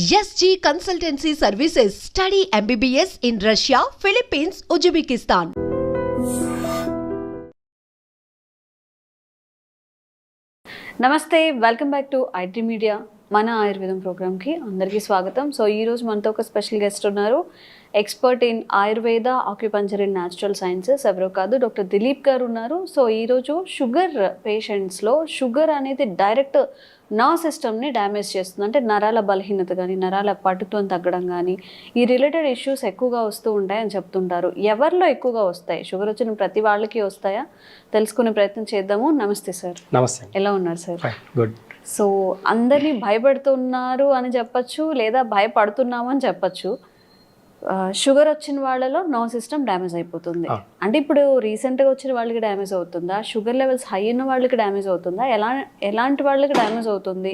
SG Consultancy Services. Study MBBS in Russia, Philippines, Uzbekistan. నమస్తే, welcome back to IT media. మన ఆయుర్వేదం ప్రోగ్రామ్కి అందరికీ స్వాగతం. సో ఈరోజు మనతో ఒక స్పెషల్ గెస్ట్ ఉన్నారు. Expert in Ayurveda, acupuncture in natural sciences, ఎవరో కాదు, డాక్టర్ దిలీప్ గారు ఉన్నారు. సో ఈరోజు షుగర్ పేషెంట్స్లో షుగర్ అనేది డైరెక్ట్ నర్వ్ సిస్టమ్ని డ్యామేజ్ చేస్తుంది. అంటే నరాల బలహీనత కానీ, నరాల పటుత్వం తగ్గడం కానీ, ఈ రిలేటెడ్ ఇష్యూస్ ఎక్కువగా వస్తూ ఉంటాయని చెప్తుంటారు. ఎవరిలో ఎక్కువగా వస్తాయి? షుగర్ వచ్చిన ప్రతి వాళ్ళకి వస్తాయా? తెలుసుకునే ప్రయత్నం చేద్దాము. నమస్తే సార్. నమస్తే. ఎలా ఉన్నారు సార్? గుడ్. సో అందరినీ భయపెడుతున్నారు అని చెప్పచ్చు, లేదా భయపడుతున్నాము అని చెప్పచ్చు. షుగర్ వచ్చిన వాళ్ళలో నర్వ్ సిస్టమ్ డ్యామేజ్ అయిపోతుంది. అంటే ఇప్పుడు రీసెంట్గా వచ్చిన వాళ్ళకి డ్యామేజ్ అవుతుందా? షుగర్ లెవెల్స్ హై ఉన్న వాళ్ళకి డ్యామేజ్ అవుతుందా? ఎలాంటి వాళ్ళకి డ్యామేజ్ అవుతుంది?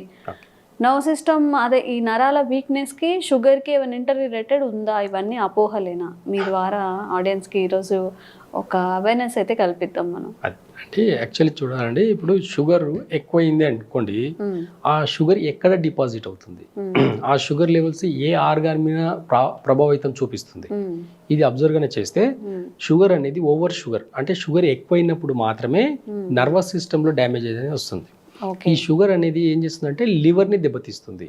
నర్వ్ సిస్టమ్, అదే ఈ నరాల వీక్నెస్కి షుగర్కి ఏమైనా ఇంటర్ రిలేటెడ్ ఉందా? ఇవన్నీ అపోహలేనా? మీ ద్వారా ఆడియన్స్కి ఈరోజు ఒక అవేర్నెస్ అయితే కల్పిద్దాం మనం. అంటే యాక్చువల్లీ చూడాలండి, ఇప్పుడు షుగర్ ఎక్కువైంది అనుకోండి, ఆ షుగర్ ఎక్కడ డిపాజిట్ అవుతుంది, ఆ షుగర్ లెవెల్స్ ఏ ఆర్గాన్ మీద ప్రభావితం చూపిస్తుంది, ఇది అబ్జర్వ్గానే చేస్తే షుగర్ అనేది ఓవర్ షుగర్, అంటే షుగర్ ఎక్కువైనప్పుడు మాత్రమే నర్వస్ సిస్టంలో డ్యామేజ్ అనేది వస్తుంది. ఈ షుగర్ అనేది ఏం చేస్తుందంటే లివర్ని దెబ్బతీస్తుంది,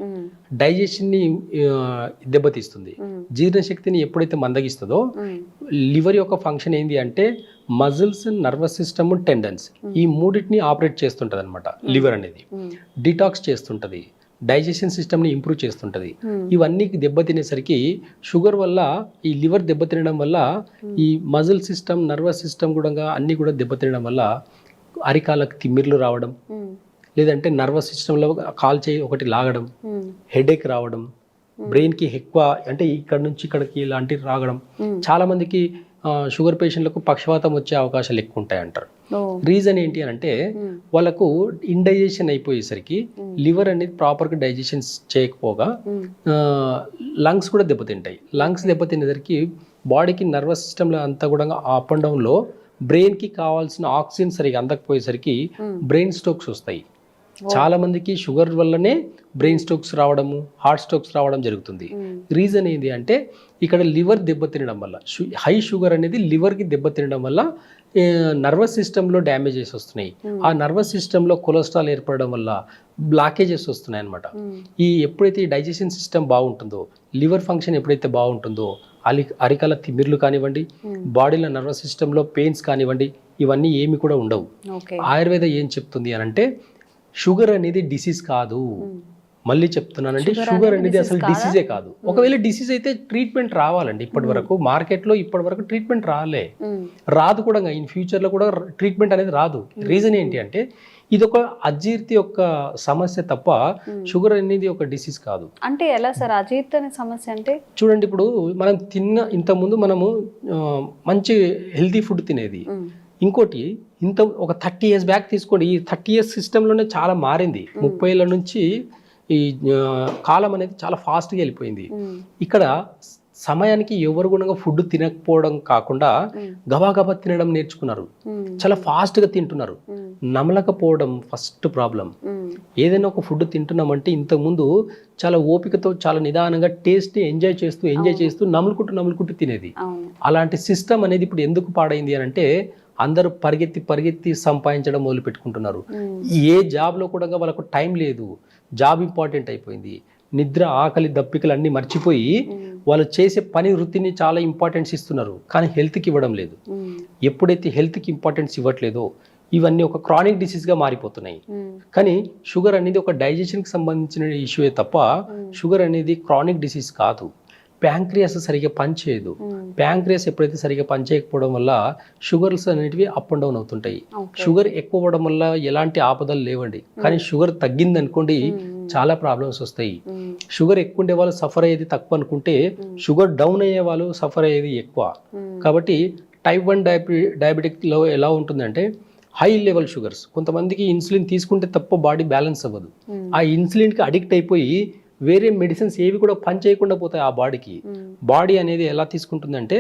డైజెషన్ని దెబ్బతీస్తుంది, జీర్ణశక్తిని ఎప్పుడైతే మందగిస్తుందో, లివర్ యొక్క ఫంక్షన్ ఏంటి అంటే మజిల్స్, నర్వస్ సిస్టమ్, టెండన్స్, ఈ మూడింటిని ఆపరేట్ చేస్తుంటుంది అనమాట. లివర్ అనేది డిటాక్స్ చేస్తుంటుంది, డైజెషన్ సిస్టమ్ని ఇంప్రూవ్ చేస్తుంటుంది. ఇవన్నీ దెబ్బతినేసరికి షుగర్ వల్ల, ఈ లివర్ దెబ్బతినడం వల్ల ఈ మజిల్ సిస్టమ్, నర్వస్ సిస్టమ్ కూడా అన్నీ కూడా దెబ్బతినడం వల్ల అరికాలకు తిమ్మిర్లు రావడం, లేదంటే నర్వస్ సిస్టంలో కాల్ చేయి ఒకటి లాగడం, హెడేక్ రావడం, బ్రెయిన్కి ఎక్కువ, అంటే ఇక్కడ నుంచి ఇక్కడికి ఇలాంటివి రాగడం. చాలా మందికి షుగర్ పేషెంట్లకు పక్షవాతం వచ్చే అవకాశాలు ఎక్కువ ఉంటాయి అంటారు. రీజన్ ఏంటి అని అంటే వాళ్ళకు ఇండైజెషన్ అయిపోయేసరికి లివర్ అనేది ప్రాపర్గా డైజెషన్ చేయకపోగా లంగ్స్ కూడా దెబ్బతింటాయి. లంగ్స్ దెబ్బతినేసరికి బాడీకి నర్వస్ సిస్టంలో అంతా కూడా అప్ అండ్ డౌన్లో బ్రెయిన్కి కావాల్సిన ఆక్సిజన్ సరిగా అందకపోయేసరికి బ్రెయిన్ స్ట్రోక్స్ వస్తాయి. చాలా మందికి షుగర్ వల్లనే బ్రెయిన్ స్ట్రోక్స్ రావడము, హార్ట్ స్ట్రోక్స్ రావడం జరుగుతుంది. రీజన్ ఏంటి అంటే ఇక్కడ లివర్ దెబ్బతినడం వల్ల, హై షుగర్ అనేది లివర్కి దెబ్బతినడం వల్ల నర్వస్ సిస్టంలో డ్యామేజెస్ వస్తున్నాయి. ఆ నర్వస్ సిస్టంలో కొలెస్ట్రాల్ ఏర్పడడం వల్ల బ్లాకేజెస్ వస్తున్నాయి అనమాట. ఎప్పుడైతే ఈ డైజెషన్ సిస్టమ్ బాగుంటుందో, లివర్ ఫంక్షన్ ఎప్పుడైతే బాగుంటుందో, అరికాల తిమ్మిర్లు కానివ్వండి, బాడీలో నర్వస్ సిస్టంలో పెయిన్స్ కానివ్వండి, ఇవన్నీ ఏమి కూడా ఉండవు. ఆయుర్వేద ఏం చెప్తుంది అని అంటే షుగర్ అనేది డిసీజ్ కాదు. మళ్ళీ చెప్తున్నానండి, షుగర్ అనేది అసలు డిసీజే కాదు. ఒకవేళ డిసీజ్ అయితే ట్రీట్మెంట్ రావాలండి. ఇప్పటి వరకు మార్కెట్లో ట్రీట్మెంట్ రాదు కూడా, ఇన్ ఫ్యూచర్లో కూడా ట్రీట్మెంట్ అనేది రాదు. రీజన్ ఏంటి అంటే ఇది ఒక అజీర్తి యొక్క సమస్య తప్ప షుగర్ అనేది ఒక డిసీజ్ కాదు. అంటే ఎలా సార్ అజీర్తి అనే సమస్య అంటే? చూడండి, ఇప్పుడు మనం ఇంతకుముందు మనము మంచి హెల్తీ ఫుడ్ తినేది. ఇంకోటి ఒక 30 years బ్యాక్ తీసుకోండి, ఈ 30 years సిస్టంలోనే చాలా మారింది. 30 ఏళ్ళ నుంచి ఈ కాలం అనేది చాలా ఫాస్ట్గా వెళ్ళిపోయింది. ఇక్కడ సమయానికి ఎవరు కూడా ఫుడ్ తినకపోవడం కాకుండా గబాగబా తినడం నేర్చుకున్నారు, చాలా ఫాస్ట్గా తింటున్నారు. నమలకపోవడం ఫస్ట్ ప్రాబ్లం. ఏదైనా ఒక ఫుడ్ తింటున్నామంటే ఇంతకుముందు చాలా ఓపికతో, చాలా నిదానంగా టేస్ట్ని ఎంజాయ్ చేస్తూ నములుకుంటూ తినేది. అలాంటి సిస్టమ్ అనేది ఇప్పుడు ఎందుకు పాడైంది అని అంటే అందరూ పరిగెత్తి సంపాదించడం మొదలు పెట్టుకుంటున్నారు. ఏ జాబ్లో కూడా వాళ్ళకు టైం లేదు, జాబ్ ఇంపార్టెంట్ అయిపోయింది. నిద్ర, ఆకలి, దప్పికలు అన్నీ మర్చిపోయి వాళ్ళు చేసే పని వృత్తిని చాలా ఇంపార్టెన్స్ ఇస్తున్నారు, కానీ హెల్త్కి ఇవ్వడం లేదు. ఎప్పుడైతే హెల్త్కి ఇంపార్టెన్స్ ఇవ్వట్లేదో ఇవన్నీ ఒక క్రానిక్ డిసీజ్గా మారిపోతున్నాయి. కానీ షుగర్ అనేది ఒక డైజెషన్కి సంబంధించిన ఇష్యూయే తప్ప షుగర్ అనేది క్రానిక్ డిసీజ్ కాదు. ప్యాంక్రియాస్ సరిగ్గా పనిచేయదు. ప్యాంక్రియాస్ ఎప్పుడైతే సరిగ్గా పనిచేయకపోవడం వల్ల షుగర్స్ అనేటివి అప్ అండ్ డౌన్ అవుతుంటాయి. షుగర్ ఎక్కువ అవ్వడం వల్ల ఎలాంటి ఆపదలు లేవండి, కానీ షుగర్ తగ్గింది అనుకోండి చాలా ప్రాబ్లమ్స్ వస్తాయి. షుగర్ ఎక్కువ ఉండే వాళ్ళు సఫర్ అయ్యేది తక్కువ అనుకుంటే షుగర్ డౌన్ అయ్యే వాళ్ళు సఫర్ అయ్యేది ఎక్కువ. కాబట్టి టైప్ 1 డయాబెటిక్లో ఎలా ఉంటుందంటే హై లెవెల్ షుగర్స్. కొంతమందికి ఇన్సులిన్ తీసుకుంటే తప్ప బాడీ బ్యాలెన్స్ అవ్వదు. ఆ ఇన్సులిన్కి అడిక్ట్ అయిపోయి వేరే మెడిసిన్స్ ఏవి కూడా పని చేయకుండా పోతాయి ఆ బాడీకి. బాడీ అనేది ఎలా తీసుకుంటుందంటే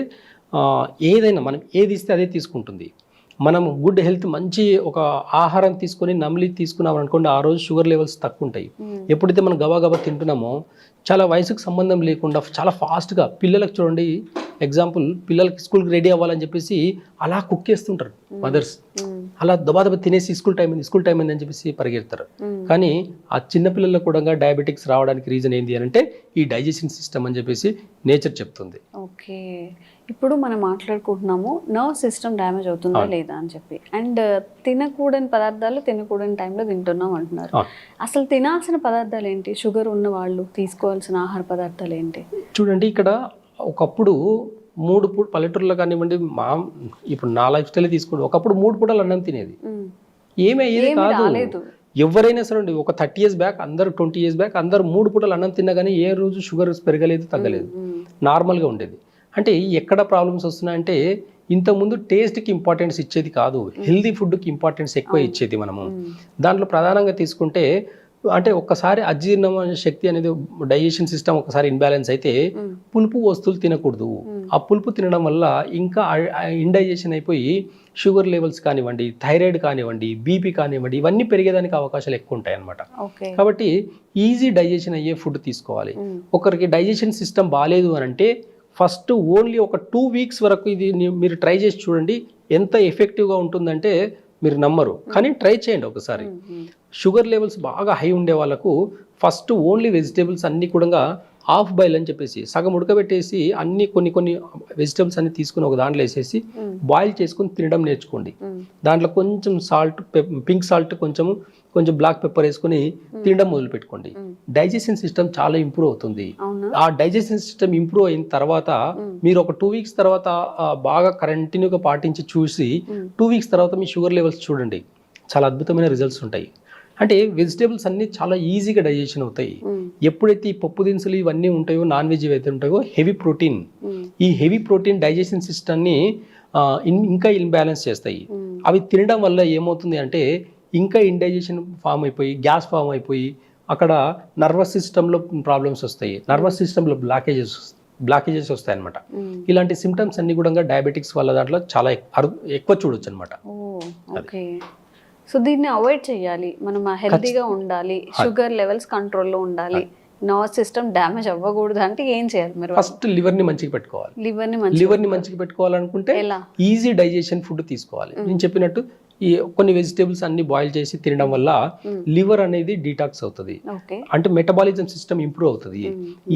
ఏదైనా మనం ఏది ఇస్తే అదే తీసుకుంటుంది. మనం గుడ్ హెల్త్ మంచి ఒక ఆహారం తీసుకొని నమిలి తీసుకున్నాం అనుకోండి, ఆ రోజు షుగర్ లెవెల్స్ తక్కువ ఉంటాయి. ఎప్పుడైతే మనం గబా తింటున్నామో చాలా వయసుకు సంబంధం లేకుండా చాలా ఫాస్ట్గా పిల్లలకు చూడండి, ఎగ్జాంపుల్ పిల్లలకి స్కూల్కి రెడీ అవ్వాలని చెప్పేసి అలా కుక్ చేస్తుంటారు మదర్స్, అలా దబాదబా తినేసి స్కూల్ టైం అయింది అని చెప్పేసి పరిగెడతారు. కానీ ఆ చిన్న పిల్లలకు కూడా డయాబెటిక్స్ రావడానికి రీజన్ ఏంటి అంటే ఈ డైజెషన్ సిస్టమ్ అని చెప్పేసి నేచర్ చెప్తుంది. ఓకే, ఇప్పుడు మనం మాట్లాడుకుంటున్నాము నర్వ్ సిస్టమ్ డ్యామేజ్ అవుతుందా లేదా అని చెప్పి, అండ్ తినకూడని పదార్థాలు తినకూడని టైంలో తింటున్నాం అంటున్నారు. అసలు తినాల్సిన పదార్థాలు ఏంటి? షుగర్ ఉన్న వాళ్ళు తీసుకోవాల్సిన ఆహార పదార్థాలు ఏంటి? చూడండి, ఇక్కడ ఒకప్పుడు 3 పూట పల్లెటూరులో కానివ్వండి, ఇప్పుడు నా లైఫ్ స్టైల్ తీసుకోండి, ఒకప్పుడు 3 పూటలు అన్నం తినేది, ఏమీ అయ్యేది కాదు. ఎవరైనా సరే ఒక 30 years బ్యాక్ అందరూ 20 years బ్యాక్ అందరూ 3 పూటలు అన్నం తిన్నా కానీ ఏ రోజు షుగర్ పెరగలేదు, తగ్గలేదు, నార్మల్గా ఉండేది. అంటే ఎక్కడ ప్రాబ్లమ్స్ వస్తున్నాయంటే ఇంతకుముందు టేస్ట్కి ఇంపార్టెన్స్ ఇచ్చేది కాదు, హెల్దీ ఫుడ్కి ఇంపార్టెన్స్ ఎక్కువ ఇచ్చేది మనము. దాంట్లో ప్రధానంగా తీసుకుంటే అంటే ఒక్కసారి అజీర్ణ శక్తి అనేది డైజెషన్ సిస్టమ్ ఒకసారి ఇన్బ్యాలెన్స్ అయితే పులుపు వస్తువులు తినకూడదు. ఆ పులుపు తినడం వల్ల ఇంకా ఇండైజెషన్ అయిపోయి షుగర్ లెవెల్స్ కానివ్వండి, థైరాయిడ్ కానివ్వండి, బీపీ కానివ్వండి, ఇవన్నీ పెరిగేదానికి అవకాశాలు ఎక్కువ ఉంటాయి అన్నమాట. కాబట్టి ఈజీ డైజెషన్ అయ్యే ఫుడ్ తీసుకోవాలి. ఒకరికి డైజెషన్ సిస్టమ్ బాగాలేదు అని అంటే ఫస్ట్ ఓన్లీ ఒక 2 weeks వరకు ఇది మీరు ట్రై చేసి చూడండి, ఎంత ఎఫెక్టివ్గా ఉంటుందంటే మీరు నమ్మరు, కానీ ట్రై చేయండి ఒకసారి. షుగర్ లెవెల్స్ బాగా హై ఉండే వాళ్ళకు ఫస్ట్ ఓన్లీ వెజిటేబుల్స్ అన్నీ కూడా హాఫ్ బాయిల్ అని చెప్పేసి సగం ఉడకబెట్టేసి అన్ని కొన్ని వెజిటేబుల్స్ అన్ని తీసుకుని ఒక దాంట్లో వేసేసి బాయిల్ చేసుకుని తినడం నేర్చుకోండి. దాంట్లో కొంచెం సాల్ట్, పింక్ సాల్ట్, కొంచెం బ్లాక్ పెప్పర్ వేసుకుని తినడం మొదలు పెట్టుకోండి. డైజెషన్ సిస్టమ్ చాలా ఇంప్రూవ్ అవుతుంది. ఆ డైజెషన్ సిస్టమ్ ఇంప్రూవ్ అయిన తర్వాత మీరు ఒక 2 weeks తర్వాత బాగా కంటిన్యూగా పాటించి చూసి 2 weeks తర్వాత మీ షుగర్ లెవెల్స్ చూడండి, చాలా అద్భుతమైన రిజల్ట్స్ ఉంటాయి. అంటే వెజిటేబుల్స్ అన్ని చాలా ఈజీగా డైజెషన్ అవుతాయి. ఎప్పుడైతే ఈ పప్పు దినుసులు ఇవన్నీ ఉంటాయో, నాన్ వెజ్ ఏవైతే ఉంటాయో, హెవీ ప్రోటీన్, ఈ హెవీ ప్రోటీన్ డైజెషన్ సిస్టమ్ని ఇంకా ఇన్బ్యాలెన్స్ చేస్తాయి. అవి తినడం వల్ల ఏమవుతుంది అంటే ఇంకా ఇండైజెషన్ ఫామ్ అయిపోయి, గ్యాస్ ఫామ్ అయిపోయి అక్కడ నర్వస్ సిస్టంలో ప్రాబ్లమ్స్ వస్తాయి, నర్వస్ సిస్టంలో బ్లాకేజెస్ వస్తాయి అనమాట. ఇలాంటి సిమ్టమ్స్ అన్ని కూడా డయాబెటిక్స్ వల్ల దాంట్లో చాలా ఎక్కువ చూడొచ్చు అనమాట. సో దీన్ని అవాయిడ్ చేయాలి, మనం హెల్తీగా ఉండాలి, షుగర్ లెవెల్స్ కంట్రోల్లో ఉండాలి, నర్వ్ సిస్టమ్ డ్యామేజ్ అవ్వకూడదు అంటే ఏం చేయాలి? మీరు ఫస్ట్ లివర్ని మంచిగా పెట్టుకోవాలి. లివర్ని మంచిగా పెట్టుకోవాలనుకుంటే ఈజీ డైజెషన్ ఫుడ్ తీసుకోవాలి. నేను చెప్పినట్టు ఈ కొన్ని వెజిటేబుల్స్ అన్ని బాయిల్ చేసి తినడం వల్ల లివర్ అనేది డీటాక్స్ అవుతుంది, అంటే మెటబాలిజం సిస్టమ్ ఇంప్రూవ్ అవుతుంది,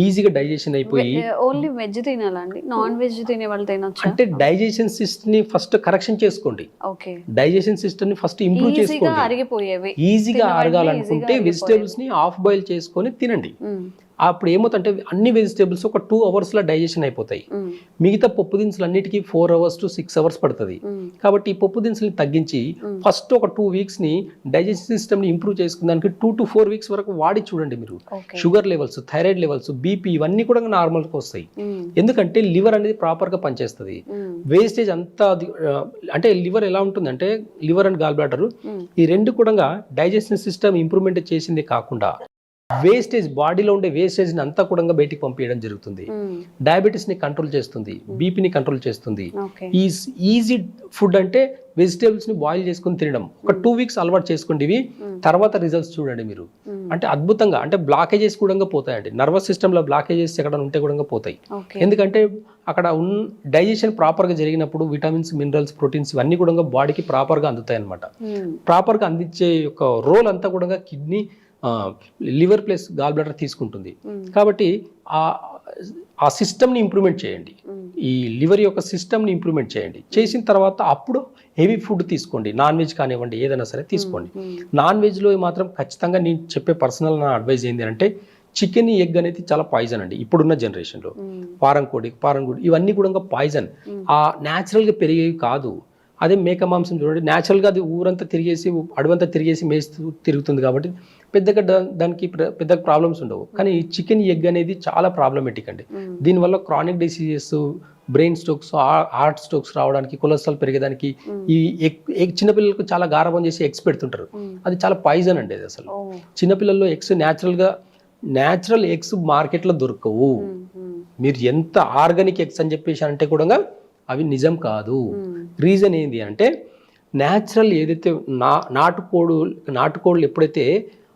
ఈజీగా డైజెషన్ అయిపోయి. ఓన్లీ వెజ్ తినాలండి, నాన్ వెజ్ తినే వాళ్ళు తినొచ్చు? అంటే డైజెషన్ సిస్టమ్ ని ఫస్ట్ కరెక్షన్ చేసుకోండి, డైజెషన్ సిస్టమ్ ని ఫస్ట్ ఇంప్రూవ్ చేసుకోండి. ఈజీగా అరగాలనుకుంటే వెజిటేబుల్స్ ని హాఫ్ బాయిల్ చేసుకొని తినండి. అప్పుడు ఏమవుతుంటే అన్ని వెజిటేబుల్స్ ఒక 2 hours డైజెషన్ అయిపోతాయి. మిగతా పప్పు దినుసులు అన్నిటికీ 4 hours to 6 hours పడుతుంది. కాబట్టి ఈ పప్పు దినుసులు తగ్గించి ఫస్ట్ ఒక 2 weeks డైజెషన్ సిస్టమ్ ని ఇంప్రూవ్ చేసుకున్నానికి 2 to 4 weeks వరకు వాడి చూడండి. మీరు sugar levels, thyroid levels, BP ఇవన్నీ కూడా నార్మల్గా వస్తాయి. ఎందుకంటే లివర్ అనేది ప్రాపర్గా పనిచేస్తుంది. వేస్టేజ్ అంతా అంటే లివర్ ఎలా ఉంటుందంటే లివర్ అండ్ గాల్ బ్లాడర్ ఈ రెండు కూడా డైజెషన్ సిస్టమ్ ఇంప్రూవ్మెంట్ చేసిందే కాకుండా వేస్టేజ్, బాడీలో ఉండే వేస్టేజ్ని అంతా కూడా బయటికి పంపించడం జరుగుతుంది. డయాబెటీస్ని కంట్రోల్ చేస్తుంది, బీపీని కంట్రోల్ చేస్తుంది. ఈజీ ఫుడ్ అంటే వెజిటేబుల్స్ని బాయిల్ చేసుకుని తినడం. ఒక 2 weeks అలవాటు చేసుకోండి. ఇవి తర్వాత రిజల్ట్స్ చూడండి మీరు, అంటే అద్భుతంగా. అంటే బ్లాకేజెస్ కూడా పోతాయండి, నర్వస్ సిస్టంలో బ్లాకేజెస్ ఎక్కడ ఉంటే కూడా పోతాయి. ఎందుకంటే అక్కడ డైజెషన్ ప్రాపర్గా జరిగినప్పుడు విటమిన్స్, మినరల్స్, ప్రోటీన్స్ ఇవన్నీ కూడా బాడీకి ప్రాపర్గా అందుతాయి అనమాట. ప్రాపర్గా అందించే యొక్క రోల్ అంతా కూడా kidney, liver plus gall bladder తీసుకుంటుంది. కాబట్టి ఆ సిస్టమ్ని ఇంప్రూవ్మెంట్ చేయండి, ఈ లివర్ యొక్క సిస్టమ్ని ఇంప్రూవ్మెంట్ చేయండి. చేసిన తర్వాత అప్పుడు హెవీ ఫుడ్ తీసుకోండి, నాన్ వెజ్ కానివ్వండి, ఏదైనా సరే తీసుకోండి. నాన్ వెజ్లో మాత్రం ఖచ్చితంగా నేను చెప్పే పర్సనల్ నా అడ్వైజ్ ఏంటి అంటే చికెన్, ఎగ్ అనేది చాలా పాయిజన్ అండి ఇప్పుడున్న జనరేషన్లో. పారం కోడి ఇవన్నీ కూడా పాయిజన్, న్యాచురల్గా పెరిగేవి కాదు. అదే మేక మాంసం చూడండి, న్యాచురల్గా అది ఊరంతా తిరిగేసి, అడవంతా తిరిగేసి మేస్తూ తిరుగుతుంది కాబట్టి పెద్దగా దానికి పెద్ద ప్రాబ్లమ్స్ ఉండవు. కానీ చికెన్, ఎగ్ అనేది చాలా ప్రాబ్లమేటిక్ అండి. దీనివల్ల chronic diseases, brain strokes, heart strokes రావడానికి, కొలెస్ట్రాల్ పెరిగేదానికి, ఈ చిన్నపిల్లలకు చాలా గారబం చేసి ఎగ్స్ పెడుతుంటారు, అది చాలా పాయిజన్ అండి. అది అసలు చిన్నపిల్లల్లో ఎగ్స్ న్యాచురల్ ఎగ్స్ మార్కెట్లో దొరకవు. మీరు ఎంత ఆర్గానిక్ ఎగ్స్ అని చెప్పేసి అంటే కూడా అవి నిజం కాదు. రీజన్ ఏంటి అంటే న్యాచురల్ ఏదైతే నాటుకోళ్ళు ఎప్పుడైతే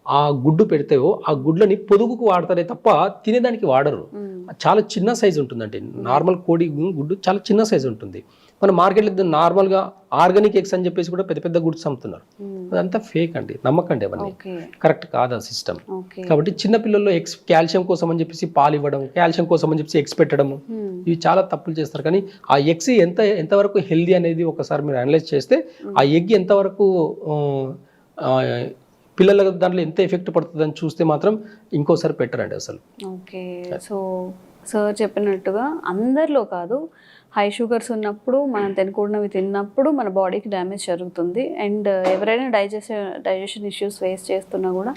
ఆ గుడ్డు పెడతాయో ఆ గుడ్లని పొదుగుకు వాడతారే తప్ప తినేదానికి వాడరు. చాలా చిన్న సైజు ఉంటుందండి. నార్మల్ కోడి గుడ్డు చాలా చిన్న సైజు ఉంటుంది. మన మార్కెట్లో నార్మల్గా ఆర్గానిక్ ఎగ్స్ అని చెప్పేసి కూడా పెద్ద పెద్ద గుడ్స్ అమ్ముతున్నారు. అదంతా ఫేక్ అండి, నమ్మకండి అవన్నీ, కరెక్ట్ కాదు ఆ సిస్టమ్. కాబట్టి చిన్న పిల్లల్లో ఎగ్స్ కాల్షియం కోసం అని చెప్పేసి పాలు ఇవ్వడం, కాల్షియం కోసం అని చెప్పేసి ఎగ్స్ పెట్టడము, ఇవి చాలా తప్పులు చేస్తారు. కానీ ఆ ఎగ్స్ ఎంతవరకు హెల్దీ అనేది ఒకసారి మీరు అనలైజ్ చేస్తే ఆ ఎగ్ ఎంతవరకు పిల్లల దాంట్లో ఎంత ఎఫెక్ట్ పడుతుందని చూస్తే మాత్రం ఇంకోసారి పెట్టరండి అసలు. ఓకే, సో సార్ చెప్పినట్టుగా అందరిలో కాదు, హై షుగర్స్ ఉన్నప్పుడు మనం తినకూడనివి తిన్నప్పుడు మన బాడీకి డ్యామేజ్ జరుగుతుంది. అండ్ ఎవరైనా డైజెషన్ ఇష్యూస్ ఫేస్ చేస్తున్నా కూడా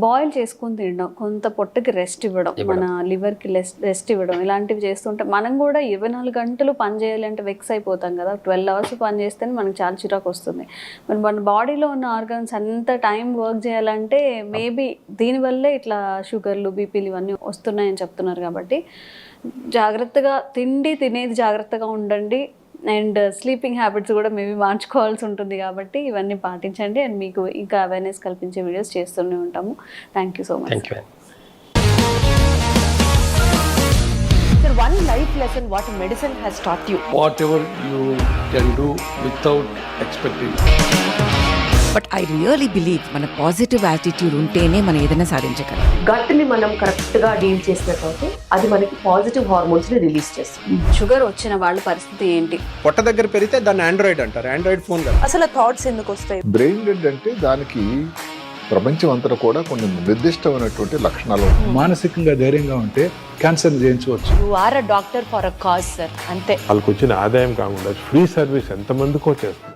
బాయిల్ చేసుకొని తినడం, కొంత పొట్టకి రెస్ట్ ఇవ్వడం, మన లివర్కి రెస్ట్ ఇవ్వడం, ఇలాంటివి చేస్తుంటే మనం కూడా 24 గంటలు పని చేయాలి అంటే వెక్స్ అయిపోతాం కదా. 12 అవర్స్ పని చేస్తేనే మనకు చాలా చిరాకు వస్తుంది. మరి మన బాడీలో ఉన్న ఆర్గన్స్ అంత టైం వర్క్ చేయాలంటే మేబీ దీనివల్లే ఇట్లా షుగర్లు, బీపీలు ఇవన్నీ వస్తున్నాయని చెప్తున్నారు. కాబట్టి జాగ్రత్తగా తినేది జాగ్రత్తగా ఉండండి. అండ్ స్లీపింగ్ హ్యాబిట్స్ కూడా మేబీ మార్చుకోవాల్సి ఉంటుంది. కాబట్టి ఇవన్నీ పాటించండి. అండ్ మీకు ఇంకా అవేర్నెస్ కల్పించే వీడియోస్ చేస్తూనే ఉంటాము. Thank you so much. Sir, one life lesson what medicine has taught you. Whatever you can do without expecting. But I really believe మన పాజిటివ్ యాటిట్యూడ్ ఉంటేనే మనం ఏదైనా సాధించగలం. గట్ని మనం కరెక్ట్గా డీల్ చేసినట్లయితే అది మనకి పాజిటివ్ హార్మోన్స్ని రిలీజ్ చేస్తుంది. షుగర్ వచ్చిన వాళ్ళ పరిస్థితి ఏంటి? పొట్ట దగ్గర పెరిగితే దాన్ని ఆండ్రాయిడ్ అంటారు, ఆండ్రాయిడ్ ఫోన్ కదా. అసలు థాట్స్ ఎందుకు వస్తాయి? బ్రెయిన్ డెడ్ అంటే దానికి ప్రపంచం అంతా కూడా కొన్ని నిర్దిష్టమైనటువంటి లక్షణాలు. మానసికంగా ధైర్యంగా ఉంటే క్యాన్సర్ జయించవచ్చు. You are a doctor for a cause sir, అంతే. వాళ్ళకి వచ్చిన ఆదాయం కాకుండా ఫ్రీ సర్వీస్ ఎంతమందికో చేస్తారు.